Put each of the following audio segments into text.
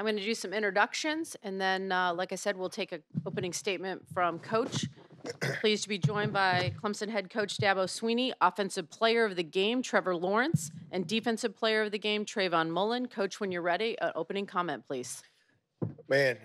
I'm going to do some introductions, and then, like I said, we'll take an opening statement from Coach. Pleased to be joined by Clemson head coach Dabo Swinney, offensive player of the game Trevor Lawrence, and defensive player of the game Trayvon Mullen. Coach, when you're ready, opening comment, please. Man,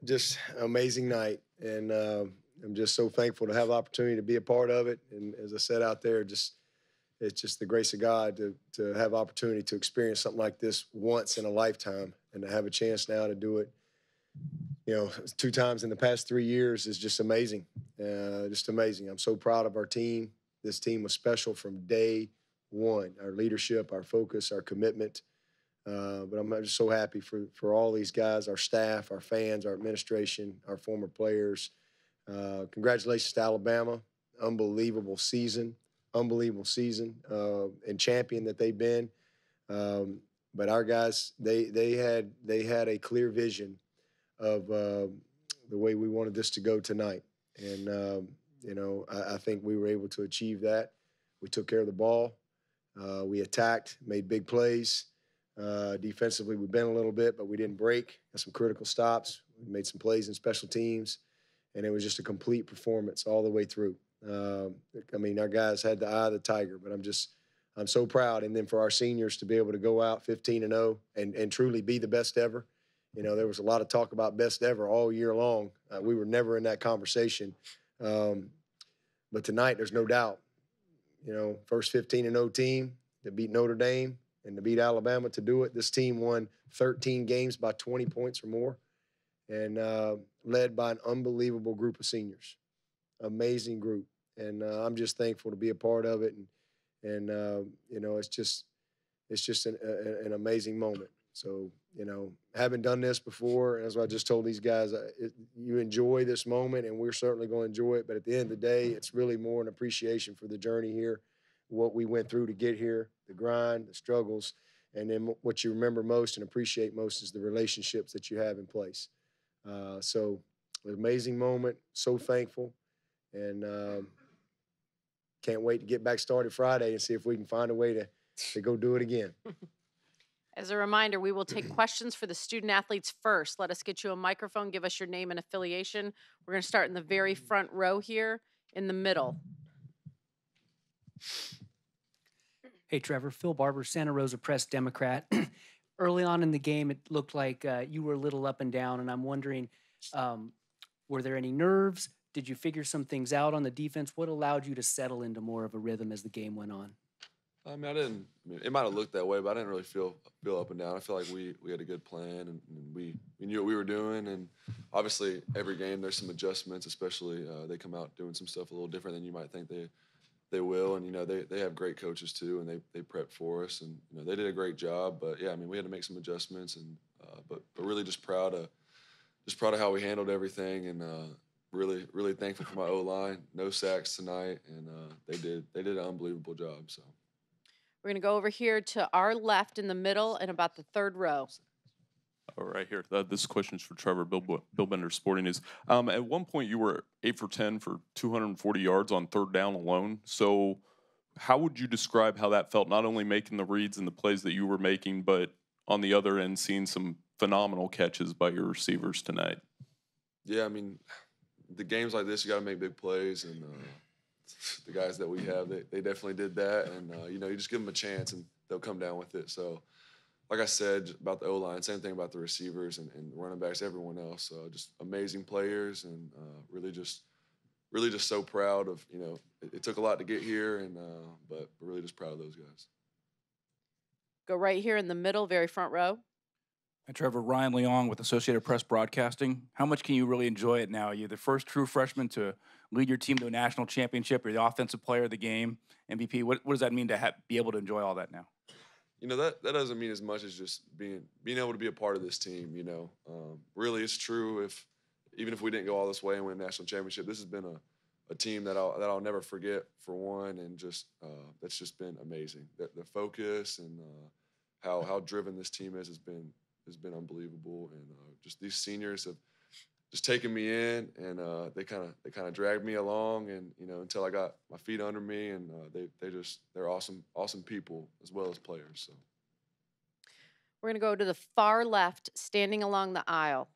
just amazing night, and I'm just so thankful to have the opportunity to be a part of it. And as I said out there, it's just the grace of God to have opportunity to experience something like this once in a lifetime, and to have a chance now to do it, 2 times in the past 3 years is just amazing. Just amazing. I'm so proud of our team. This team was special from day one. Our leadership, our focus, our commitment. But I'm just so happy for all these guys, our staff, our fans, our administration, our former players. Congratulations to Alabama. Unbelievable season and champion that they've been. But our guys, they had a clear vision of the way we wanted this to go tonight. And, I think we were able to achieve that. We took care of the ball. We attacked, made big plays. Defensively, we bent a little bit, but we didn't break. Had some critical stops. We made some plays in special teams. And it was just a complete performance all the way through. Our guys had the eye of the tiger, but I'm so proud. And then for our seniors to be able to go out 15-0 and truly be the best ever. There was a lot of talk about best ever all year long. We were never in that conversation. But tonight, there's no doubt. First 15-0 team to beat Notre Dame and to beat Alabama to do it. This team won 13 games by 20 points or more, and led by an unbelievable group of seniors. Amazing group. And I'm just thankful to be a part of it. And it's just an amazing moment. So, haven't done this before. As I just told these guys, you enjoy this moment, and we're certainly going to enjoy it. But at the end of the day, it's really more an appreciation for the journey here, what we went through to get here, the grind, the struggles. And then what you remember most and appreciate most is the relationships that you have in place. So an amazing moment, so thankful. And can't wait to get back started Friday and see if we can find a way to go do it again. As a reminder, we will take questions for the student athletes first. Let us get you a microphone. Give us your name and affiliation. We're going to start in the very front row here in the middle. Hey, Trevor. Phil Barber, Santa Rosa Press Democrat. Early on in the game, it looked like you were a little up and down, and I'm wondering, were there any nerves? Did you figure some things out on the defense? What allowed you to settle into more of a rhythm as the game went on? It might have looked that way, but I didn't really feel up and down. I feel like we had a good plan, and we knew what we were doing. And obviously, every game there's some adjustments, especially they come out doing some stuff a little different than you might think they will. And, they have great coaches, too, and they prep for us. And, they did a great job. But, yeah, we had to make some adjustments. And but really just proud of how we handled everything. And really, really thankful for my O-line. No sacks tonight. And they did an unbelievable job, so. We're going to go over here to our left in the middle and about the third row. All right, here. This question is for Trevor, Bill Bender, Sporting News. At one point, you were 8 for 10 for 240 yards on third down alone. So how would you describe how that felt, not only making the reads and the plays that you were making, but on the other end, seeing some phenomenal catches by your receivers tonight? Yeah, the games like this, you got to make big plays, and the guys that we have, they definitely did that. And, you just give them a chance, and they'll come down with it. So, like I said about the O-line, same thing about the receivers and running backs, everyone else. Just amazing players, and really just so proud of, it took a lot to get here, and but really just proud of those guys. Go right here in the middle, very front row. And Trevor, Ryan Leong with Associated Press Broadcasting. How much can you really enjoy it now? You're the first true freshman to lead your team to a national championship. You're the offensive player of the game, MVP. What does that mean to be able to enjoy all that now? That doesn't mean as much as just being able to be a part of this team. Really, it's true. Even if we didn't go all this way and win a national championship, this has been a team that I'll never forget, for one, and just that's just been amazing. The focus and how driven this team has been unbelievable, and just these seniors have just taken me in, and they kind of dragged me along, and until I got my feet under me, and they're awesome people as well as players. So We're going to go to the far left, standing along the aisle.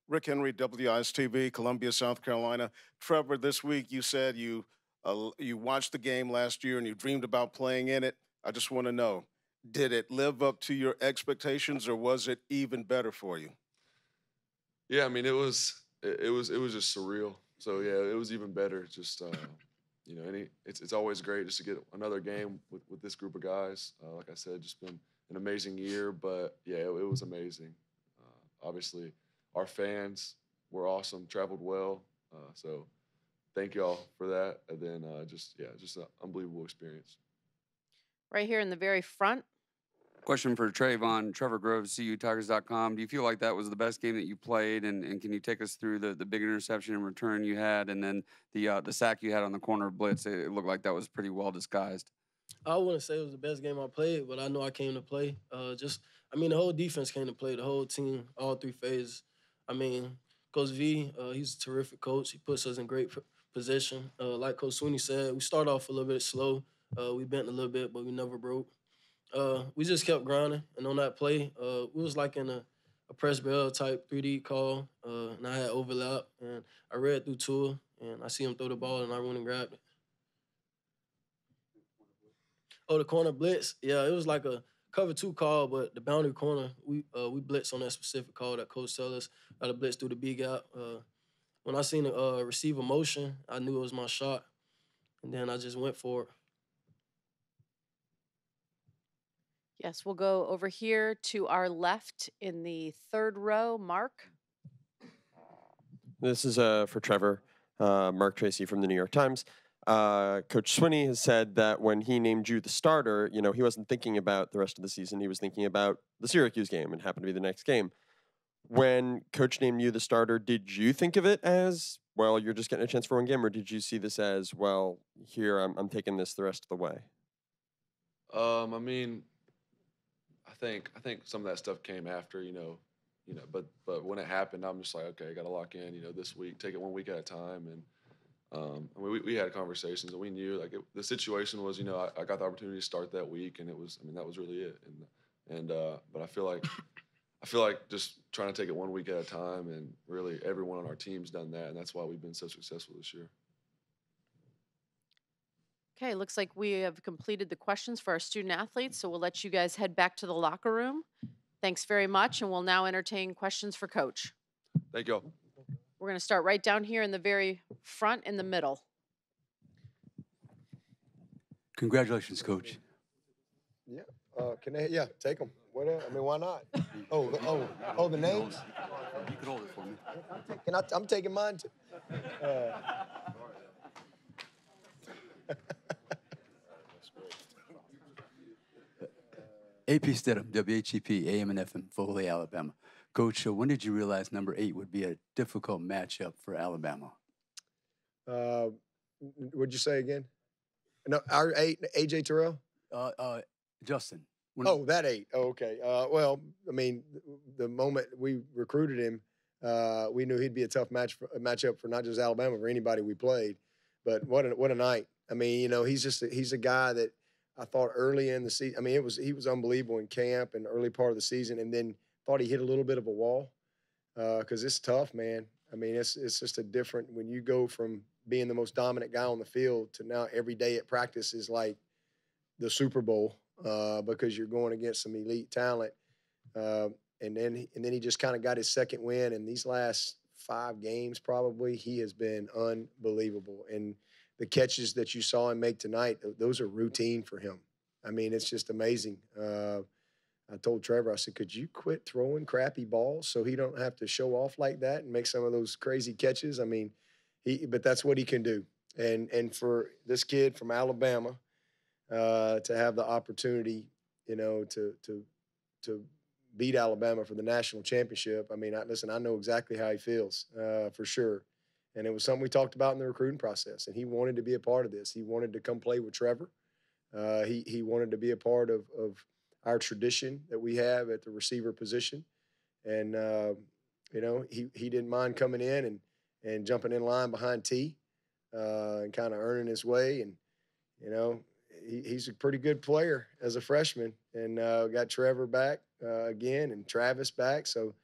Rick Henry, WIS-TV, Columbia, South Carolina. Trevor, this week you said you watched the game last year and you dreamed about playing in it. I just want to know, did it live up to your expectations or was it even better for you? Yeah, I mean, it was just surreal. So yeah, it was even better. Just you know, it's always great just to get another game with this group of guys. Like I said, just been an amazing year. But yeah, it was amazing. Obviously, our fans were awesome, traveled well. So thank y'all for that. And then just an unbelievable experience. Right here in the very front. Question for Trayvon. Trevor Groves, CUTigers.com. Do you feel like that was the best game that you played? And can you take us through the big interception and return you had, and then the sack you had on the corner blitz? It looked like that was pretty well disguised. I wouldn't say it was the best game I played, but I know I came to play. The whole defense came to play, the whole team, all three phases. I mean, Coach V, he's a terrific coach. He puts us in great position. Like Coach Swinney said, we started off a little bit slow. We bent a little bit, but we never broke. We just kept grinding, and on that play, we was like in a press bell type 3D call, and I had overlap, and I read through Tua, and I see him throw the ball, and I went and grabbed it. Oh, the corner blitz? Yeah, it was like a cover 2 call, but the boundary corner, we blitzed on that specific call that coach tell us how to blitz through the B gap. When I seen the receiver motion, I knew it was my shot, and then I just went for it. Yes, we'll go over here to our left in the third row. Mark. This is for Trevor. Mark Tracy from the New York Times. Coach Swinney has said that when he named you the starter, you know, he wasn't thinking about the rest of the season. He was thinking about the Syracuse game and happened to be the next game. When Coach named you the starter, did you think of it as, well, you're just getting a chance for one game, or did you see this as, well, here, I'm taking this the rest of the way? I mean, I think some of that stuff came after, but when it happened, I'm just like, okay, I got to lock in, this week, take it 1 week at a time. And we had conversations, and we knew the situation was, I got the opportunity to start that week, and that was really it. But I feel like just trying to take it 1 week at a time, and really everyone on our team's done that, and that's why we've been so successful this year. Okay, looks like we have completed the questions for our student athletes, so we'll let you guys head back to the locker room. Thanks very much, and we'll now entertain questions for Coach. Thank y'all. We're going to start right down here in the very front in the middle. Congratulations, Coach. Yeah, take them. What else? I mean, why not? The names? You can hold it for me. I'm taking mine too. AP Stidham, WHEP, AM and FM, Foley, Alabama. Coach, when did you realize number 8 would be a difficult matchup for Alabama? What'd you say again? No, our 8, AJ Terrell? Justin. That 8. Oh, okay. Well, I mean, the moment we recruited him, we knew he'd be a tough matchup for not just Alabama, for anybody we played. But what a night. I mean, he's a guy that I thought early in the season, I mean, he was unbelievable in camp and early part of the season, and then thought he hit a little bit of a wall because it's tough, man. I mean, it's just a different, when you go from being the most dominant guy on the field to now every day at practice is like the Super Bowl because you're going against some elite talent. And then he just kind of got his second win, and these last 5 games probably, he has been unbelievable. And the catches that you saw him make tonight, those are routine for him. I mean, it's just amazing. I told Trevor, I said, could you quit throwing crappy balls so he don't have to show off like that and make some of those crazy catches? I mean, but that's what he can do. And for this kid from Alabama to have the opportunity, to beat Alabama for the national championship, I mean, I know exactly how he feels for sure. And it was something we talked about in the recruiting process. And he wanted to be a part of this. He wanted to come play with Trevor. He wanted to be a part of our tradition that we have at the receiver position. And, he didn't mind coming in and jumping in line behind T and kind of earning his way. And, he's a pretty good player as a freshman, and got Trevor back again and Travis back. So,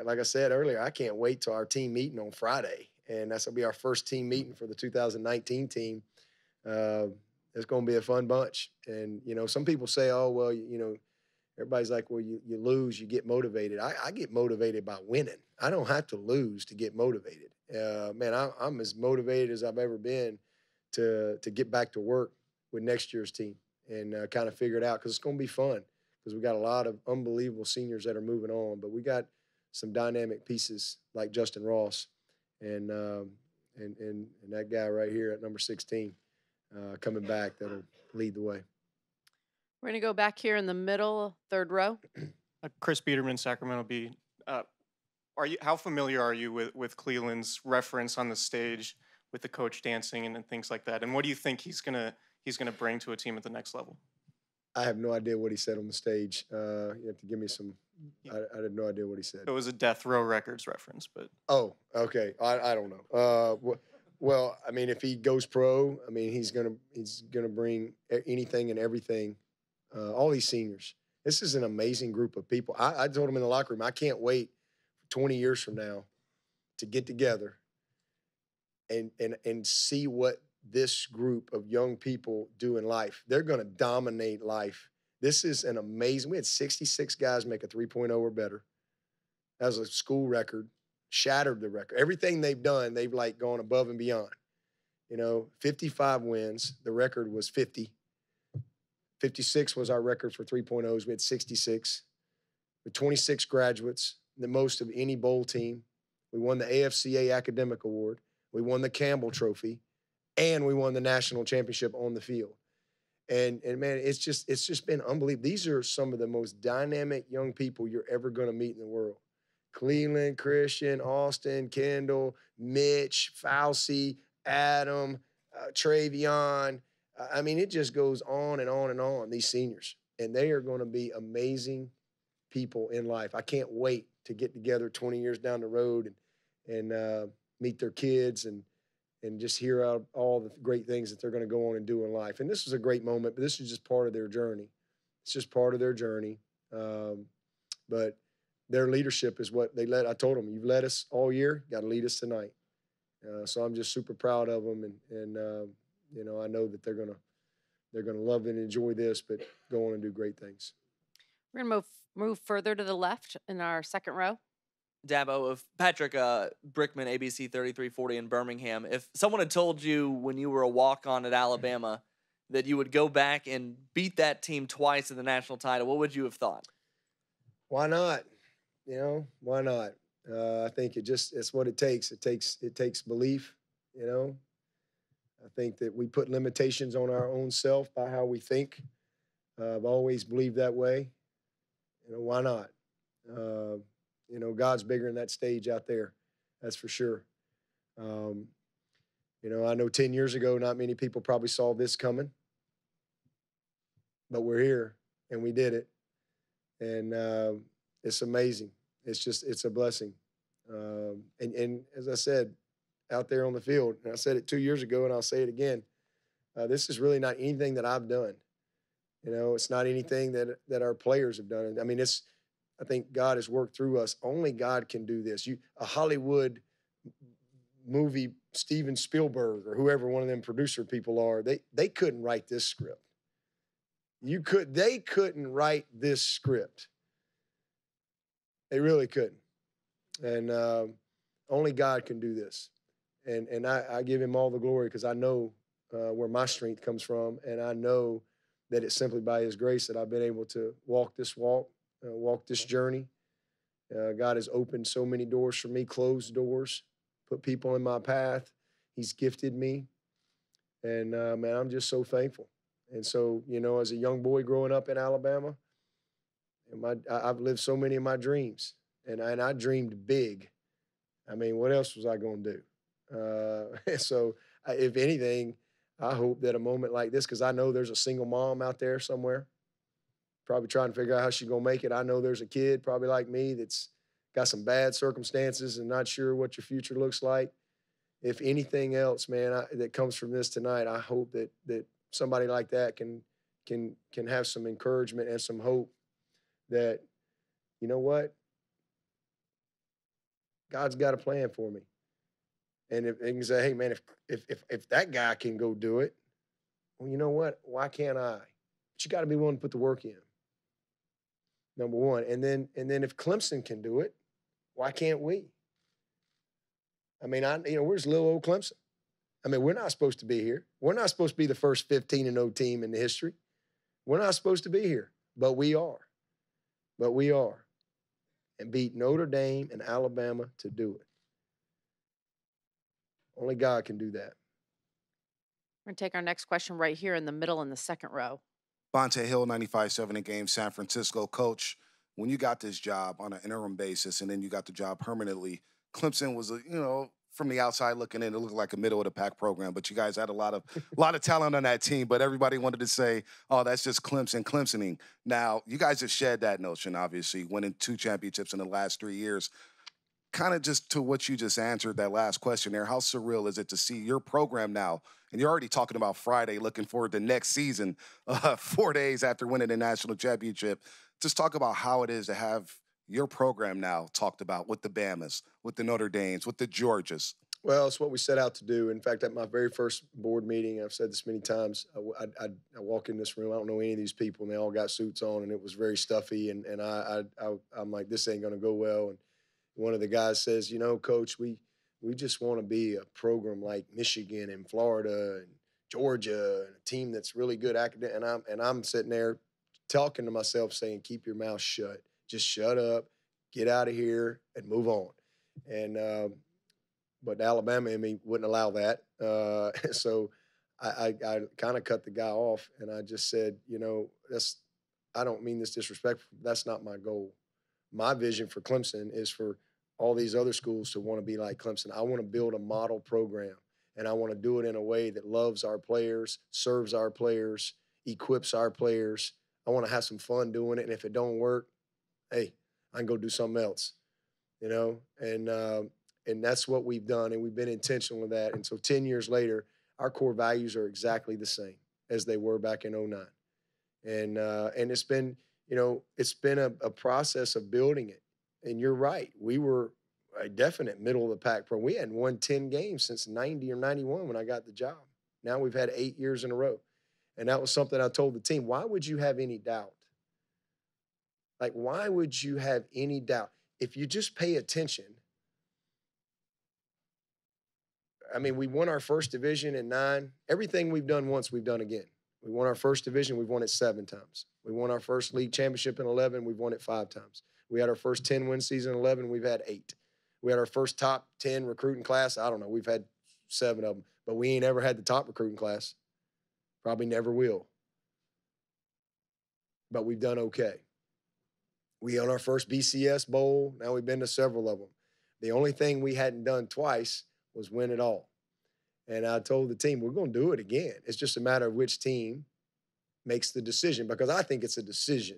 like I said earlier, I can't wait till our team meeting on Friday, and that's gonna be our first team meeting for the 2019 team. It's gonna be a fun bunch, and some people say, "Oh, well, everybody's like, well, you lose, you get motivated." I get motivated by winning. I don't have to lose to get motivated. Man, I'm as motivated as I've ever been to get back to work with next year's team and kind of figure it out, because it's going to be fun, because we got a lot of unbelievable seniors that are moving on, but we got some dynamic pieces like Justin Ross and that guy right here at number 16 coming back that'll lead the way. We're going to go back here in the middle, third row. Chris Biederman, Sacramento Bee. How familiar are you with Cleveland's reference on the stage with the coach dancing and things like that? And what do you think he's gonna bring to a team at the next level? I have no idea what he said on the stage. You have to give me some. I had no idea what he said. It was a Death Row Records reference, but. Oh, okay. I don't know. Well, I mean, if he goes pro, I mean, he's gonna bring anything and everything. All these seniors. This is an amazing group of people. I told him in the locker room, I can't wait 20 years from now to get together and see what this group of young people do in life. They're going to dominate life. This is an amazing. We had 66 guys make a 3.0 or better. That was a school record, shattered the record. Everything they've done, they've like gone above and beyond. 55 wins. The record was 50. 56 was our record for 3.0s. We had 66. With 26 graduates, the most of any bowl team. We won the AFCA Academic Award. We won the Campbell Trophy, and we won the national championship on the field. And man, it's just been unbelievable. These are some of the most dynamic young people you're ever going to meet in the world. Cleveland, Christian, Austin, Kendall, Mitch, Fauci, Adam, Travion. I mean, it just goes on and on and on, these seniors. And they are going to be amazing people in life. I can't wait to get together 20 years down the road and meet their kids and just hear out all the great things that they're going to go on and do in life. And this was a great moment, but this is just part of their journey. It's just part of their journey. But their leadership is what they led. I told them, you've led us all year, got to lead us tonight. So I'm just super proud of them, and I know that they're gonna love and enjoy this, but go on and do great things. We're going to move further to the left in our second row. Dabo, if Patrick Brickman, ABC 3340 in Birmingham, if someone had told you when you were a walk-on at Alabama that you would go back and beat that team twice in the national title, what would you have thought? Why not? Why not? I think it's what it takes. It takes belief, I think that we put limitations on our own self by how we think. I've always believed that way. Why not? God's bigger than that stage out there. That's for sure. I know 10 years ago, not many people probably saw this coming, but we're here and we did it. And it's amazing. It's a blessing. And as I said, out there on the field, and I said it 2 years ago and I'll say it again, this is really not anything that I've done. It's not anything that our players have done. I mean, I think God has worked through us. Only God can do this. A Hollywood movie, Steven Spielberg or whoever one of them producer people are, they couldn't write this script. They couldn't write this script. They really couldn't. And only God can do this. And I give him all the glory, because I know where my strength comes from, and I know that it's simply by his grace that I've been able to walk this journey. God has opened so many doors for me, closed doors, put people in my path. He's gifted me. And, man, I'm just so thankful. And so, as a young boy growing up in Alabama, I've lived so many of my dreams, and I dreamed big. I mean, what else was I going to do? So if anything, I hope that a moment like this, because I know there's a single mom out there somewhere probably trying to figure out how she's going to make it. I know there's a kid probably like me that's got some bad circumstances and not sure what your future looks like. If anything else, man, that comes from this tonight, I hope that somebody like that can have some encouragement and some hope that, you know what, God's got a plan for me. And if they can say, hey man, if that guy can go do it, well, you know what? Why can't I? But you got to be willing to put the work in. Number one. And then if Clemson can do it, why can't we? I mean, we're just little old Clemson. I mean, we're not supposed to be here. We're not supposed to be the first 15-0 team in the history. We're not supposed to be here, but we are. But we are. And beat Notre Dame and Alabama to do it. Only God can do that. We're going to take our next question right here in the middle in the second row. Bonte Hill, 95.7 a game, San Francisco. Coach, when you got this job on an interim basis and then you got the job permanently, Clemson was, from the outside looking in, it looked like a middle-of-the-pack program, but you guys had a lot of talent on that team, but everybody wanted to say, oh, that's just Clemsoning. Now, you guys have shed that notion, obviously, winning 2 championships in the last 3 years. Kind of just to what you just answered, that last question there, how surreal is it to see your program now, and you're already talking about Friday, looking forward to next season, 4 days after winning the national championship. Just talk about how it is to have your program now talked about with the Bamas, with the Notre Dames, with the Georgias. Well, it's what we set out to do. In fact, at my very first board meeting, I've said this many times, I walk in this room, I don't know any of these people, and they all got suits on, and it was very stuffy, and I'm like, this ain't going to go well. And one of the guys says, Coach, we just want to be a program like Michigan and Florida and Georgia, and a team that's really good academic. And I'm sitting there talking to myself saying, keep your mouth shut. Just shut up, get out of here, and move on. And but Alabama in me wouldn't allow that. So I kind of cut the guy off, and I just said, I don't mean this disrespectful. That's not my goal. My vision for Clemson is for all these other schools to want to be like Clemson. I want to build a model program, and I want to do it in a way that loves our players, serves our players, equips our players. I want to have some fun doing it, and if it don't work, hey, I can go do something else, and that's what we've done, and we've been intentional with that. And so 10 years later, our core values are exactly the same as they were back in 2009. And it's been, it's been a process of building it. And you're right, we were a definite middle of the pack pro. We hadn't won 10 games since 90 or 91 when I got the job. Now we've had 8 years in a row. And that was something I told the team. Why would you have any doubt? Like, why would you have any doubt? If you just pay attention, I mean, we won our first division in 9. Everything we've done once, we've done again. We won our first division, we've won it 7 times. We won our first league championship in 11, we've won it 5 times. We had our first 10-win season in 11, we've had 8. We had our first top 10 recruiting class, I don't know, we've had 7 of them. But we ain't ever had the top recruiting class. Probably never will. But we've done okay. We won our first BCS Bowl. Now we've been to several of them. The only thing we hadn't done twice was win it all. And I told the team, we're going to do it again. It's just a matter of which team makes the decision, because I think it's a decision.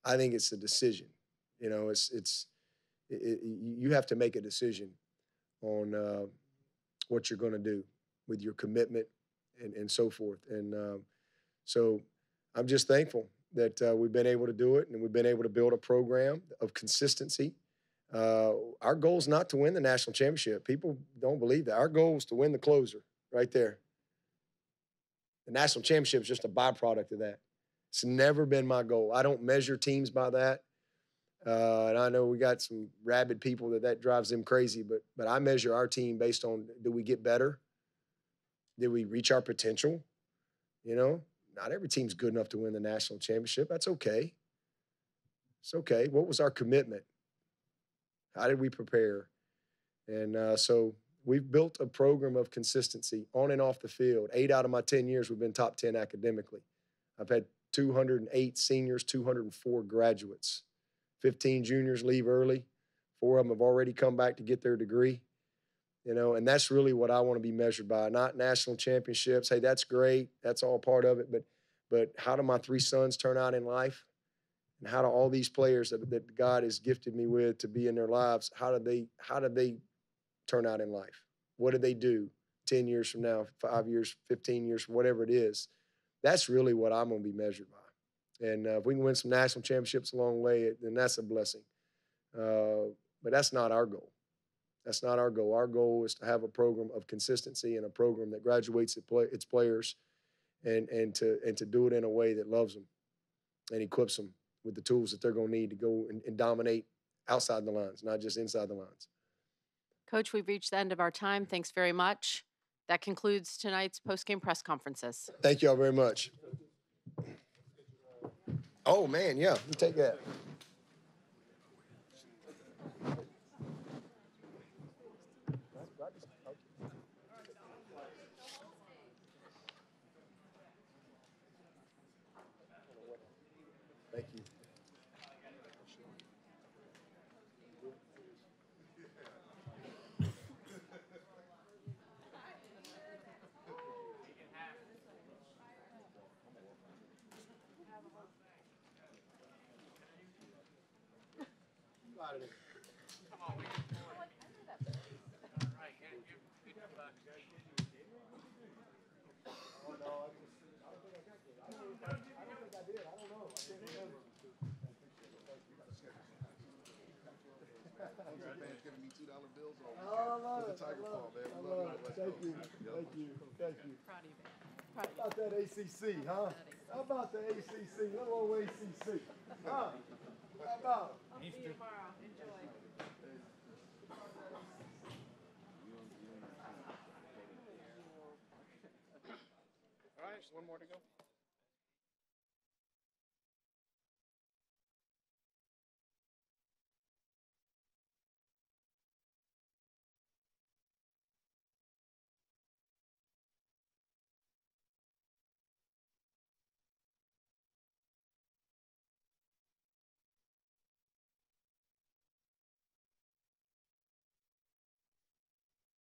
I think it's a decision. You have to make a decision on what you're going to do with your commitment and so forth. And so I'm just thankful that we've been able to do it, and we've been able to build a program of consistency. Our goal is not to win the national championship. People don't believe that. Our goal is to win the closer right there. The national championship is just a byproduct of that. It's never been my goal. I don't measure teams by that. And I know we got some rabid people that drives them crazy, but I measure our team based on, do we get better? Did we reach our potential? Not every team's good enough to win the national championship. That's okay. It's okay. What was our commitment? How did we prepare? And so we've built a program of consistency on and off the field. 8 out of my 10 years, we've been top 10 academically. I've had 208 seniors, 204 graduates. 15 juniors leave early. 4 of them have already come back to get their degree. And that's really what I want to be measured by, not national championships. Hey, that's great. That's all part of it. But how do my 3 sons turn out in life? And how do all these players that God has gifted me with to be in their lives, how do they turn out in life? What do they do 10 years from now, 5 years, 15 years, whatever it is. That's really what I'm going to be measured by. And if we can win some national championships along the way, then that's a blessing. But that's not our goal. That's not our goal. Our goal is to have a program of consistency and a program that graduates its players and to do it in a way that loves them and equips them with the tools that they're going to need to go and dominate outside the lines, not just inside the lines. Coach, we've reached the end of our time. Thanks very much. That concludes tonight's post-game press conferences. Thank you all very much. Oh, man, yeah, you take that. Thank you. Thank you. Thank you. Proud of you, man. How about that ACC, huh? How about the ACC? Little old ACC, huh? How about? I'll see you tomorrow. Enjoy. All right, just one more to go.